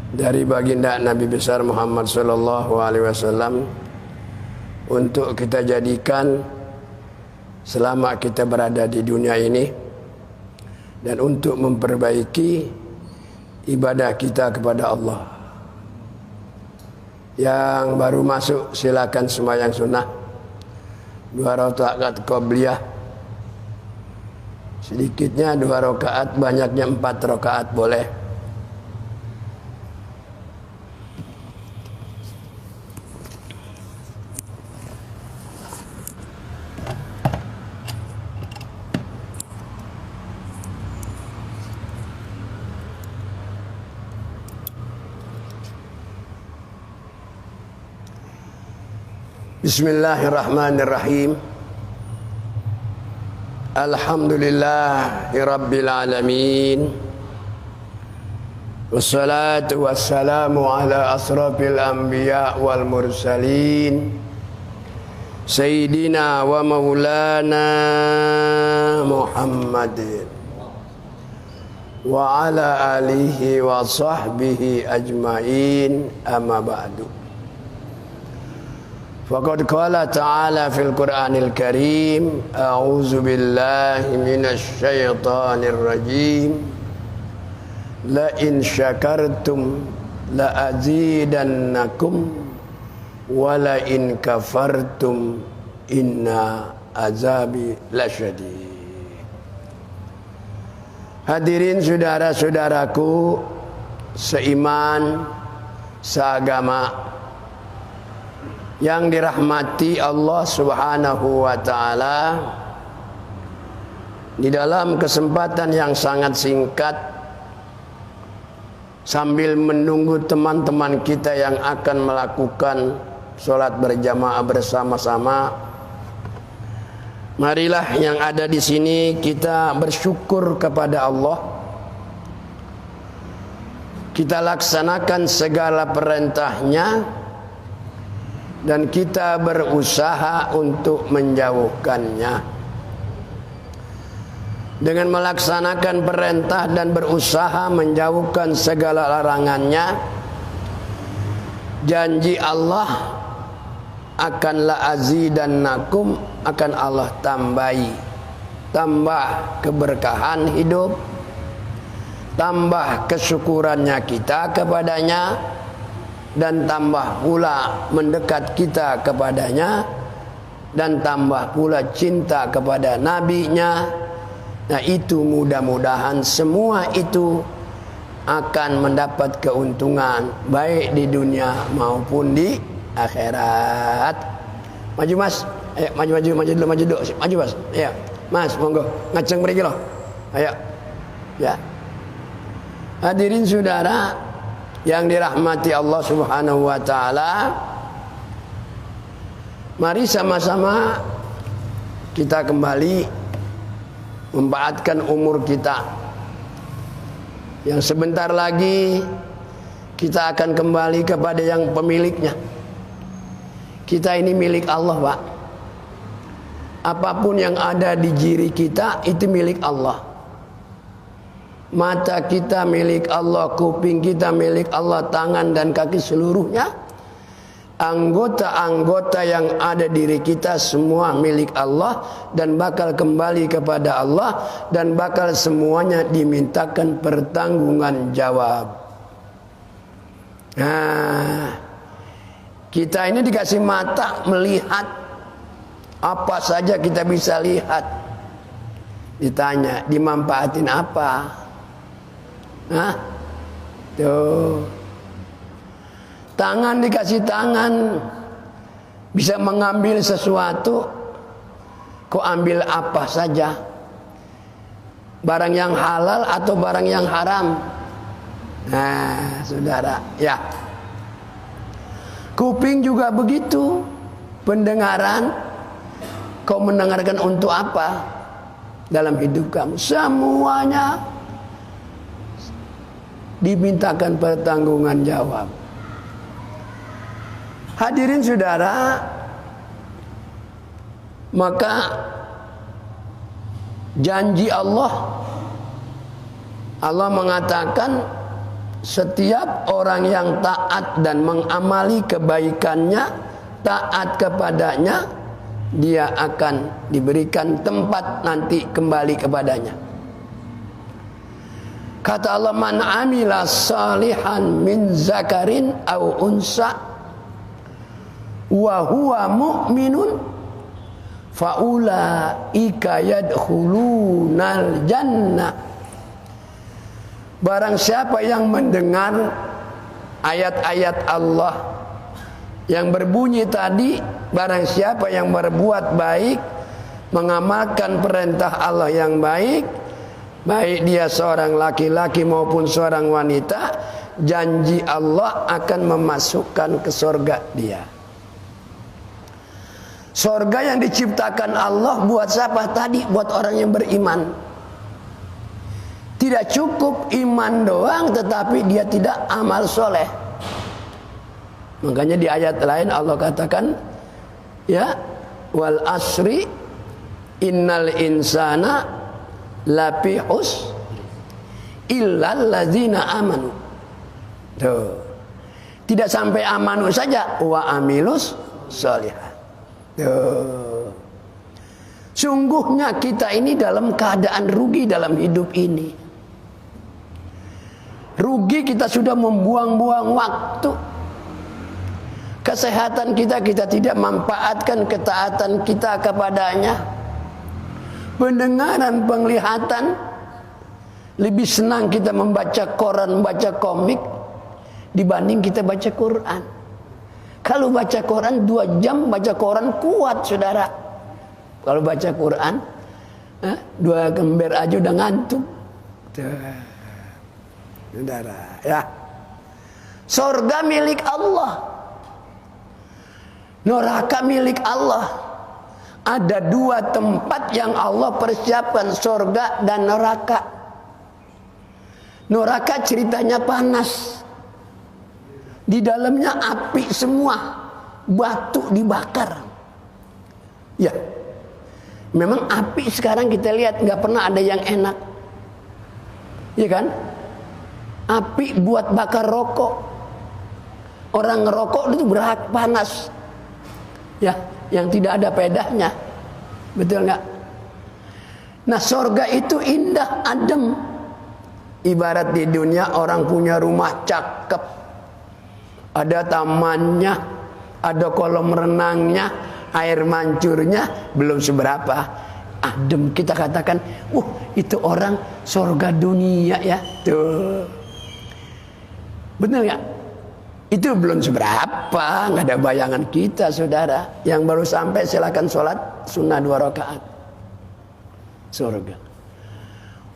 dari baginda Nabi besar Muhammad sallallahu alaihi wasallam untuk kita jadikan selama kita berada di dunia ini, dan untuk memperbaiki ibadah kita kepada Allah. Yang baru masuk silakan sembahyang sunnah 2 rakaat qobliyah, sedikitnya 2 rakaat, banyaknya 4 rakaat boleh. Bismillahirrahmanirrahim. Alhamdulillahirabbil alamin. Wassalatu wassalamu ala asrafil anbiya wal mursalin. Sayyidina wa maulana Muhammadin wa ala alihi wa sahbihi ajmain, amma ba'du. Faqad qala ta'ala fil Qur'anil Karim, a'udzu billahi minasy syaithanir rajim. La in syakartum la azidannakum wa la in kafartum inna azabi lasyadid. Hadirin saudara-saudaraku seiman, seagama, yang dirahmati Allah Subhanahu wa taala, di dalam kesempatan yang sangat singkat, sambil menunggu teman-teman kita yang akan melakukan sholat berjamaah bersama-sama, marilah yang ada di sini kita bersyukur kepada Allah. Kita laksanakan segala perintahnya dan kita berusaha untuk menjauhkannya. Dengan melaksanakan perintah dan berusaha menjauhkan segala larangannya, janji Allah akan la azidannakum, akan Allah tambahi, tambah keberkahan hidup, tambah kesyukurannya kita kepadanya, dan tambah pula mendekat kita kepadanya, dan tambah pula cinta kepada nabinya. Nah, itu mudah-mudahan semua itu akan mendapat keuntungan baik di dunia maupun di akhirat. Maju mas, ayo maju dulu, maju mas, ya mas, monggo ngaceng pergi loh, ayo ya. Hadirin saudara yang dirahmati Allah Subhanahu wa taala, mari sama-sama kita kembali memanfaatkan umur kita yang sebentar lagi kita akan kembali kepada yang pemiliknya. Kita ini milik Allah, Pak. Apapun yang ada di diri kita itu milik Allah. Mata kita milik Allah, kuping kita milik Allah, tangan dan kaki seluruhnya, anggota-anggota yang ada diri kita semua milik Allah dan bakal kembali kepada Allah, dan bakal semuanya dimintakan pertanggungan jawab. Nah, kita ini dikasih mata melihat, apa saja kita bisa lihat. Ditanya, dimanfaatin apa? Nah, tuh. Tangan dikasih tangan, bisa mengambil sesuatu, kok ambil apa saja? Barang yang halal atau barang yang haram? Nah, saudara, ya. Kuping juga begitu, pendengaran, kau mendengarkan untuk apa dalam hidup kamu? Semuanya dimintakan pertanggungan jawab. Hadirin saudara, maka janji Allah mengatakan setiap orang yang taat dan mengamali kebaikannya, taat kepadanya, dia akan diberikan tempat nanti kembali kepadanya. Kata Allah, man amila salihan min zakarin au unsa wa huwa mu'minun faulaika yadkhulunal jannah. Barang siapa yang mendengar ayat-ayat Allah yang berbunyi tadi, barang siapa yang berbuat baik, mengamalkan perintah Allah yang baik, baik dia seorang laki-laki maupun seorang wanita, janji Allah akan memasukkan ke surga dia. Surga yang diciptakan Allah buat siapa tadi? Buat orang yang beriman. Tidak cukup iman doang, tetapi dia tidak amal soleh. Makanya di ayat lain Allah katakan, ya, wal asri innal insana lafi husr illal ladzina amanu. Tuh. Tidak sampai amanu saja, wa amilus sholihat. Tuh. Sungguhnya kita ini dalam keadaan rugi dalam hidup ini. Rugi, kita sudah membuang-buang waktu. Kesehatan kita tidak manfaatkan ketaatan kita kepadanya. Pendengaran, penglihatan, lebih senang kita membaca koran, membaca komik dibanding kita baca Quran. Kalau baca Quran 2 jam baca koran kuat, saudara. Kalau baca Quran 2 lembar aja udah ngantuk. Saudara, ya. Surga milik Allah, neraka milik Allah. Ada 2 tempat yang Allah persiapkan, surga dan neraka. Neraka ceritanya panas, di dalamnya api semua, batu dibakar. Ya, memang api sekarang kita lihat nggak pernah ada yang enak, ya kan? Api buat bakar rokok. Orang ngerokok itu berat panas, ya, yang tidak ada pedahnya, betul nggak? Nah, surga itu indah, adem. Ibarat di dunia orang punya rumah cakep, ada tamannya, ada kolam renangnya, air mancurnya, belum seberapa, adem. Kita katakan, itu orang surga dunia, ya, tuh. Benar nggak? Itu belum seberapa, nggak ada bayangan kita, saudara. Yang baru sampai silakan sholat sunnah 2 rakaat. Surga.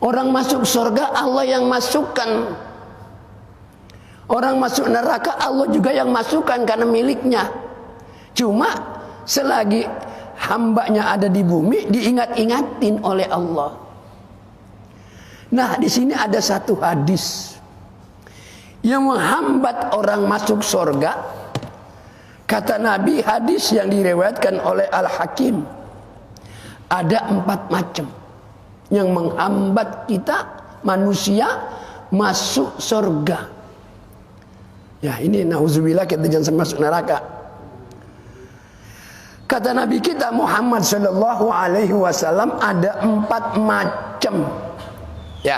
Orang masuk surga Allah yang masukkan. Orang masuk neraka Allah juga yang masukkan karena miliknya. Cuma selagi hambanya ada di bumi, diingat-ingatin oleh Allah. Nah, di sini ada satu hadis yang menghambat orang masuk surga. Kata Nabi, hadis yang diriwayatkan oleh Al-Hakim, ada 4 macam yang menghambat kita manusia masuk surga. Ya, ini nauzubillah, kita jangan masuk neraka. Kata Nabi kita Muhammad sallallahu alaihi wasallam, ada 4 macam, ya,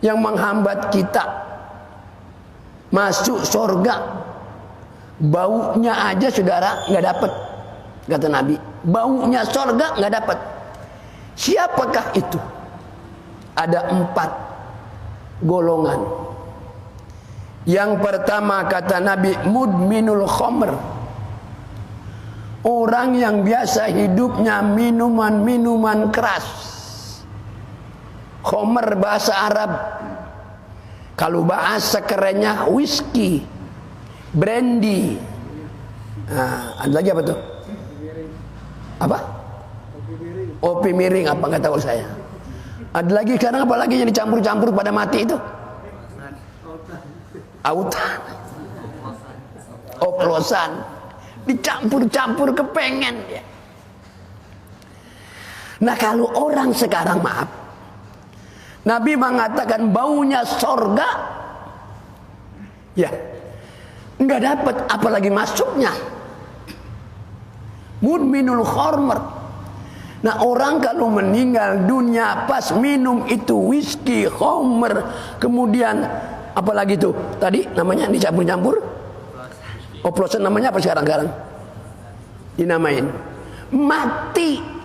yang menghambat kita masuk surga. Baunya aja, saudara, nggak dapat. Kata Nabi, baunya surga nggak dapat. Siapakah itu? Ada 4 golongan. Yang pertama, kata Nabi, mudminul khamr. Orang yang biasa hidupnya minuman-minuman keras. Khamr bahasa Arab. Kalau bahasa kerennya whisky, brandy. Nah, ada lagi apa tuh? Apa? Kopi miring, apa nggak tahu saya. Ada lagi sekarang apa lagi yang dicampur-campur pada mati itu? Autan. Oplosan. Dicampur-campur kepengen ya. Nah, kalau orang sekarang, maaf, Nabi mengatakan baunya sorga Ya, nggak dapat, apalagi masuknya. Mudminul khamr. Nah, orang kalau meninggal dunia pas minum itu whisky, khamr, kemudian apalagi itu tadi namanya dicampur-campur, oplosan namanya apa sekarang? Dinamain mati.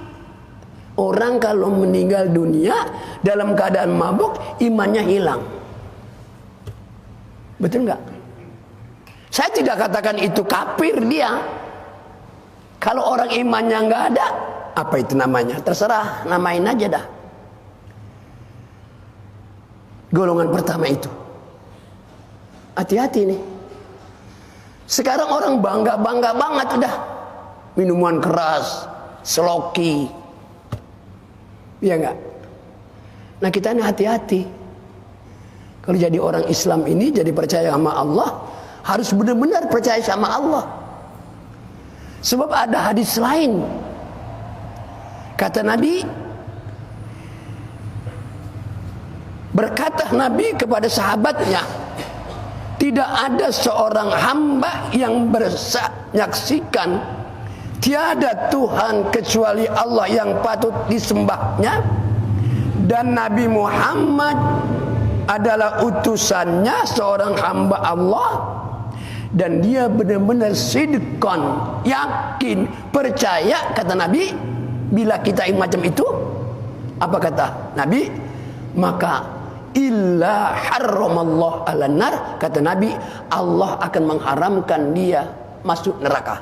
Orang kalau meninggal dunia dalam keadaan mabuk, imannya hilang. Betul nggak? Saya tidak katakan itu kafir dia. Kalau orang imannya nggak ada, apa itu namanya? Terserah, namain aja dah. Golongan pertama itu. Hati-hati nih. Sekarang orang bangga-bangga banget udah. Minuman keras, seloki. Iya enggak? Nah, kita ini hati-hati. Kalau jadi orang Islam ini, jadi percaya sama Allah, harus benar-benar percaya sama Allah. Sebab ada hadis lain. Kata Nabi, berkata Nabi kepada sahabatnya, tidak ada seorang hamba yang menyaksikan tiada Tuhan kecuali Allah yang patut disembahnya, dan Nabi Muhammad adalah utusannya, seorang hamba Allah, dan dia benar-benar sidqan, yakin, percaya, kata Nabi. Bila kita macam itu, apa kata Nabi? Maka illa harramallahu ala nar, kata Nabi, Allah akan mengharamkan dia masuk neraka.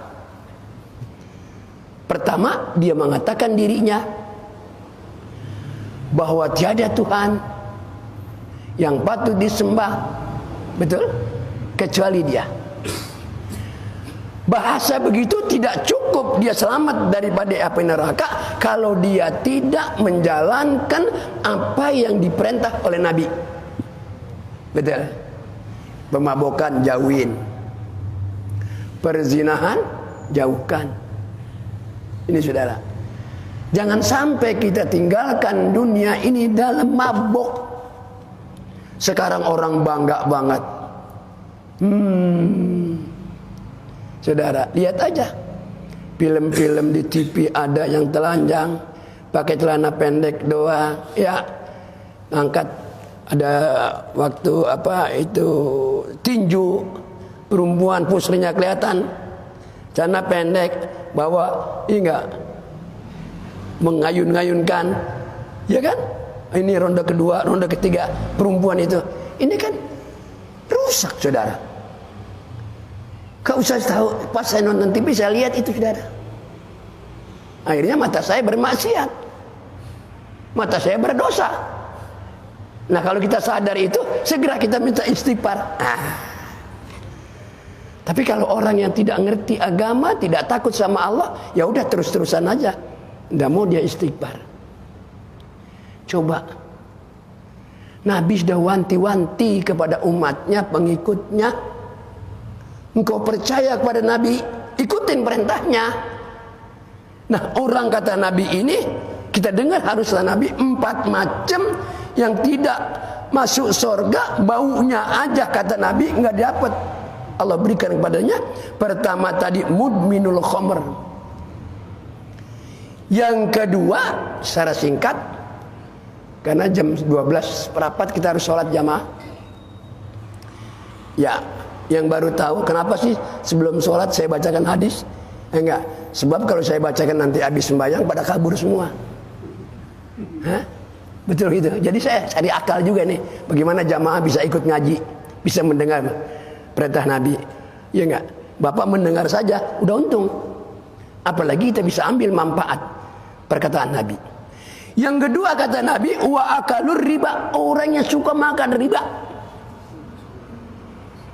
Pertama, dia mengatakan dirinya bahwa tiada Tuhan yang patut disembah, betul, kecuali dia. Bahasa begitu tidak cukup dia selamat daripada api neraka kalau dia tidak menjalankan apa yang diperintah oleh Nabi. Betul. Pemabukan jauhin, perzinahan jauhkan. Ini saudara, jangan sampai kita tinggalkan dunia ini dalam mabuk. Sekarang orang bangga banget. Saudara, lihat aja film-film di TV, ada yang telanjang pakai celana pendek doang, ya, angkat, ada waktu apa itu tinju, perempuan pusrinya kelihatan, celana pendek, bawa enggak mengayun-ngayunkan, ya kan? Ini ronde kedua, ronde ketiga, perempuan itu, ini kan rusak, saudara. Kau usah tahu, pas saya nonton TV saya lihat itu, saudara. Akhirnya mata saya bermaksiat, mata saya berdosa. Nah, kalau kita sadar itu, segera kita minta istighfar. Tapi kalau orang yang tidak ngerti agama, tidak takut sama Allah, ya udah terus-terusan aja, nggak mau dia istighfar. Coba, Nabi sudah wanti-wanti kepada umatnya, pengikutnya. Engkau percaya kepada Nabi, ikutin perintahnya. Nah, orang kata Nabi ini, kita dengar haruslah Nabi 4 macam yang tidak masuk surga, baunya aja kata Nabi nggak dapat Allah berikan kepadanya. Pertama tadi mudminul khamr. Yang kedua, secara singkat, karena jam 12:15 kita harus sholat jamaah. Ya, yang baru tahu kenapa sih sebelum sholat saya bacakan hadis? Enggak, sebab kalau saya bacakan nanti habis sembahyang pada kabur semua. Hah? Betul gitu. Jadi saya cari akal juga nih, bagaimana jamaah bisa ikut ngaji, bisa mendengar perintah Nabi. Ya enggak? Bapak mendengar saja udah untung. Apalagi kita bisa ambil manfaat perkataan Nabi. Yang kedua kata Nabi, wa akalur riba, orang yang suka makan riba.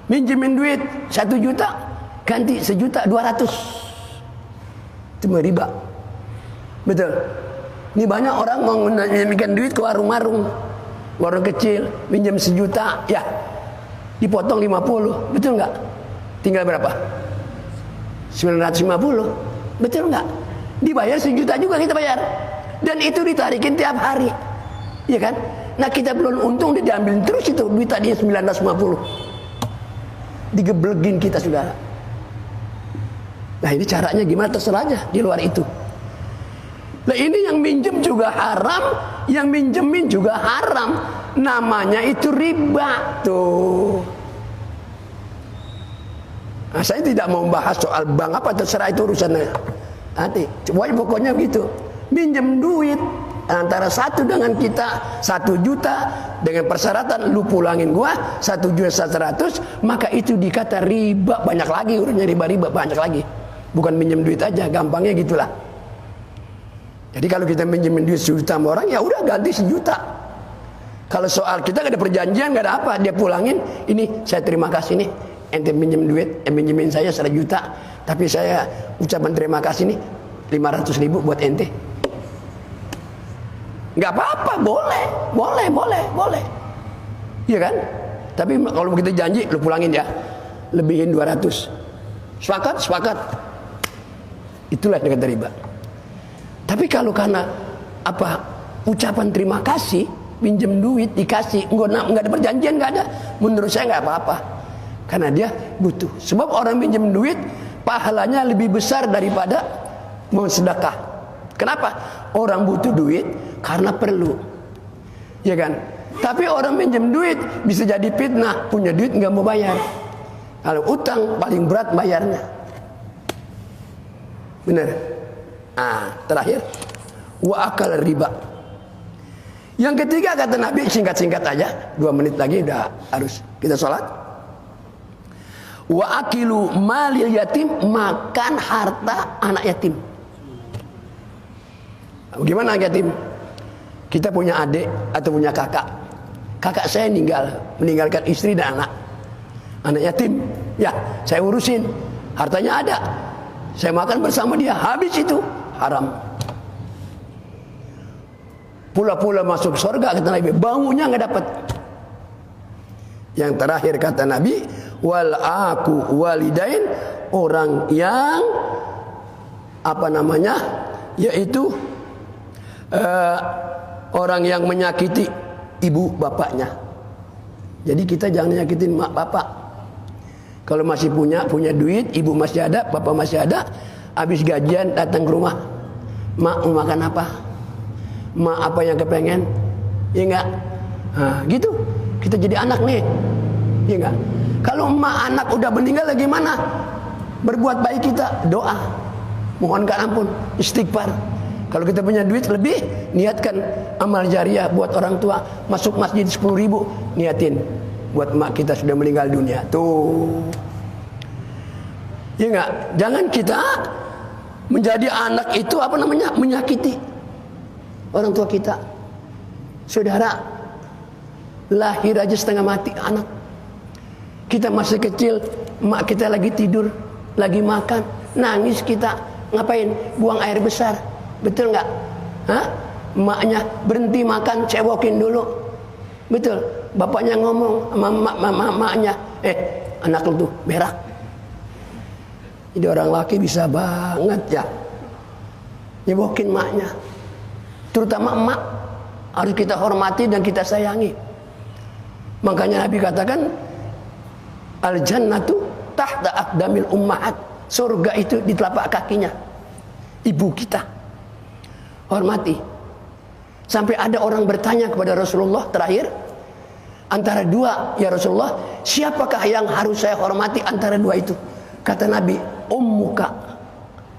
Minjemin duit 1 juta, ganti 1.200.000. Itu riba. Betul. Ini banyak orang mau minjemin duit ke warung-warung, warung kecil, minjem 1 juta, ya dipotong 50, betul nggak? Tinggal berapa? 950, betul nggak? Dibayar 1 juta juga kita bayar, dan itu ditarikin tiap hari, ya kan? Nah, kita belum untung, dia diambil terus itu duit tadinya 950. digeblegin kita saudara. Nah ini caranya gimana, terserah aja di luar itu. Nah ini yang minjem juga haram, yang minjemin juga haram. Namanya itu riba tuh. Nah, saya tidak mau bahas soal bank apa, terserah itu urusannya. Nanti, pokoknya begitu. Minjem duit antara satu dengan kita 1 juta dengan persyaratan lu pulangin gua 1.100.000, maka itu dikata riba. Banyak lagi urusannya, riba banyak lagi. Bukan minjem duit aja, gampangnya gitulah. Jadi kalau kita minjemin duit 1 juta sama orang, ya udah ganti 1 juta. Kalau soal kita gak ada perjanjian, gak ada apa, dia pulangin, ini saya terima kasih nih, ente minjem duit, minjemin saya 1 juta, tapi saya ucapan terima kasih nih 500.000 buat ente. Nggak apa-apa, boleh. Iya kan? Tapi kalau begitu janji, lu pulangin ya, lebihin 200. Sepakat. Itulah yang kata riba. Tapi kalau karena apa, ucapan terima kasih, pinjem duit dikasih, nggak ada perjanjian, nggak ada, menurut saya nggak apa-apa. Karena dia butuh. Sebab orang pinjem duit pahalanya lebih besar daripada mau sedekah. Kenapa? Orang butuh duit karena perlu, ya kan? Tapi orang pinjam duit bisa jadi fitnah, punya duit nggak mau bayar. Kalau utang paling berat bayarnya. Benar. Terakhir, wa akal riba. Yang ketiga kata Nabi, singkat-singkat aja, 2 menit lagi udah harus kita sholat. Wa akilu malil yatim, makan harta anak yatim. Gimana yatim? Kita punya adik atau punya kakak. Kakak saya meninggalkan istri dan anak yatim. Ya, saya urusin. Hartanya ada. Saya makan bersama dia, habis itu haram. Pula-pula masuk surga kata Nabi, bangunnya nggak dapat. Yang terakhir kata Nabi, wal aku walidain, orang yang yaitu orang yang menyakiti ibu bapaknya. Jadi kita jangan nyakitin mak bapak. Kalau masih punya duit, ibu masih ada, bapak masih ada, habis gajian datang ke rumah, mak mau makan apa? Mak apa yang kepengen? Ya enggak? Nah, gitu. Kita jadi anak nih. Ya enggak? Kalau emak anak udah meninggal lagi mana? Berbuat baik kita, doa. Mohonkan ampun, istighfar. Kalau kita punya duit lebih, niatkan amal jariah buat orang tua. Masuk masjid 10.000, niatin buat emak kita sudah meninggal dunia. Tuh. Ya enggak? Jangan kita menjadi anak itu menyakiti orang tua kita. Saudara, lahir aja setengah mati anak. Kita masih kecil, emak kita lagi tidur, lagi makan, nangis kita. Ngapain? Buang air besar. Betul nggak? Emaknya berhenti makan, cewokin dulu. Betul. Bapaknya ngomong sama emaknya, anak lu tuh berak. Jadi orang laki bisa banget ya nyewokin emaknya. Terutama emak harus kita hormati dan kita sayangi. Makanya Nabi katakan, al-jannatu tahta aqdamil ummahat. Surga itu di telapak kakinya ibu kita. Hormati. Sampai ada orang bertanya kepada Rasulullah terakhir, antara dua, ya Rasulullah, siapakah yang harus saya hormati antara dua itu? Kata Nabi, ummuka.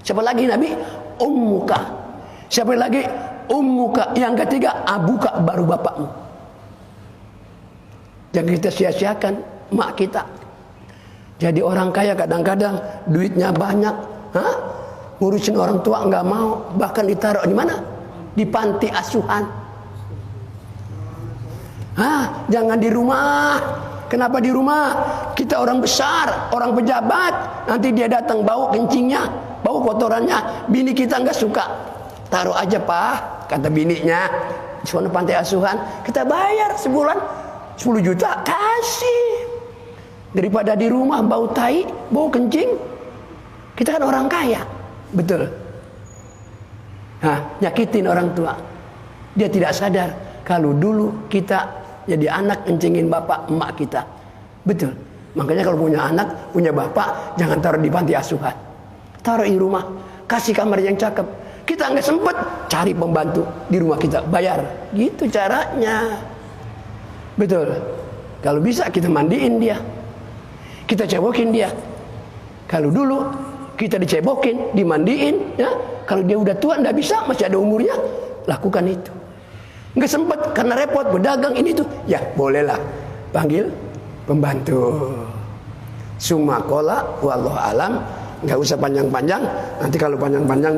Siapa lagi Nabi? Ummuka. Siapa lagi? Ummuka. Yang ketiga, abuka, baru bapakmu. Jangan kita sia-siakan mak kita. Jadi orang kaya kadang-kadang duitnya banyak, ngurusin orang tua nggak mau, bahkan ditaruh di mana? Di panti asuhan. Jangan di rumah. Kenapa di rumah? Kita orang besar, orang pejabat, nanti dia datang bau kencingnya, bau kotorannya, bini kita nggak suka. Taruh aja Pak, kata bininya, di sana panti asuhan, kita bayar sebulan 10 juta, kasih. Daripada di rumah bau tai, bau kencing. Kita kan orang kaya. Betul. Nyakitin orang tua. Dia tidak sadar kalau dulu kita jadi anak kencingin bapak emak kita. Betul. Makanya kalau punya anak, punya bapak, jangan taruh di panti asuhan. Taruh di rumah, kasih kamar yang cakep. Kita nggak sempet, cari pembantu di rumah kita, bayar. Gitu caranya. Betul. Kalau bisa kita mandiin dia, kita cebokin dia. Kalau dulu kita dicebokin, dimandiin, ya. Kalau dia udah tua, nggak bisa, masih ada umurnya, lakukan itu. Nggak sempet karena repot berdagang ini tuh, ya bolehlah panggil pembantu. Summa qala wallahu alam. Nggak usah panjang-panjang. Nanti kalau panjang-panjang